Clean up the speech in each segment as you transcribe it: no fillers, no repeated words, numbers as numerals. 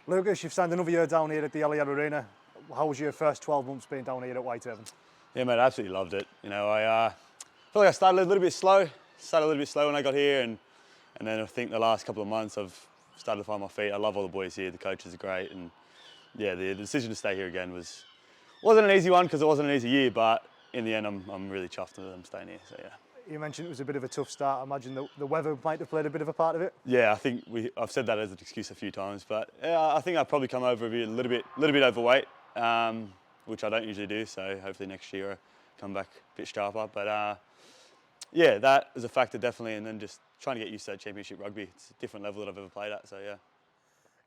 Lucas, you've signed another year down here at the LEL Arena. How was your first 12 months being down here at Whitehaven? Yeah, mate, I absolutely loved it. You know, I feel like I started a little bit slow. When I got here, and then I think the last couple of months I've started to find my feet. I love all the boys here. The coaches are great, and yeah, the decision to stay here again wasn't an easy one because it wasn't an easy year. But in the end, I'm really chuffed that I'm staying here. So yeah. You mentioned it was a bit of a tough start. I imagine the weather might have played a bit of a part of it. Yeah, I think I've said that as an excuse a few times, but yeah, I think I've probably come over a little bit overweight, which I don't usually do. So hopefully next year I come back a bit sharper. But yeah, that is a factor definitely, and then just trying to get used to that championship rugby. It's a different level that I've ever played at. So yeah.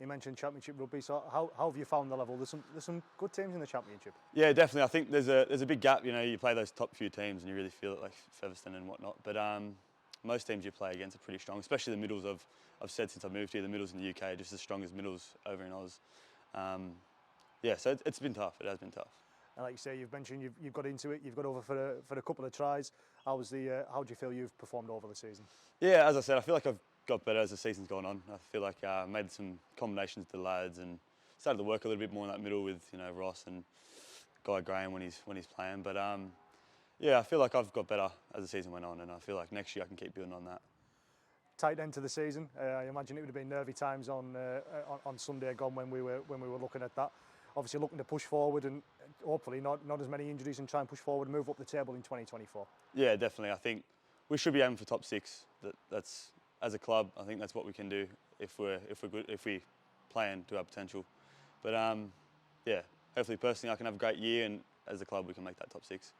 You mentioned championship rugby. So how have you found the level? There's some good teams in the championship. Yeah, definitely. I think there's a big gap. You know, you play those top few teams and you really feel it, like Featherstone and whatnot. But most teams you play against are pretty strong, especially the middles. I've said since I moved here, the middles in the UK are just as strong as middles over in Oz. Yeah, so it's been tough. It has been tough. And like you say, you've mentioned you've got into it. You've got over for a couple of tries. How do you feel you've performed over the season? Yeah, as I said, I feel like I've got better as the season's gone on. I feel like I made some combinations with the lads and started to work a little bit more in that middle with Ross and Guy Graham when he's playing. But yeah, I feel like I've got better as the season went on, and I feel like next year I can keep building on that. Tight end to the season. I imagine it would have been nervy times on Sunday gone when we were looking at that. Obviously looking to push forward and hopefully not as many injuries and try and push forward and move up the table in 2024. Yeah, definitely. I think we should be aiming for top 6. That's as a club. I think that's what we can do if we're good, if we play into our potential. But yeah, hopefully personally I can have a great year, and as a club we can make that top 6.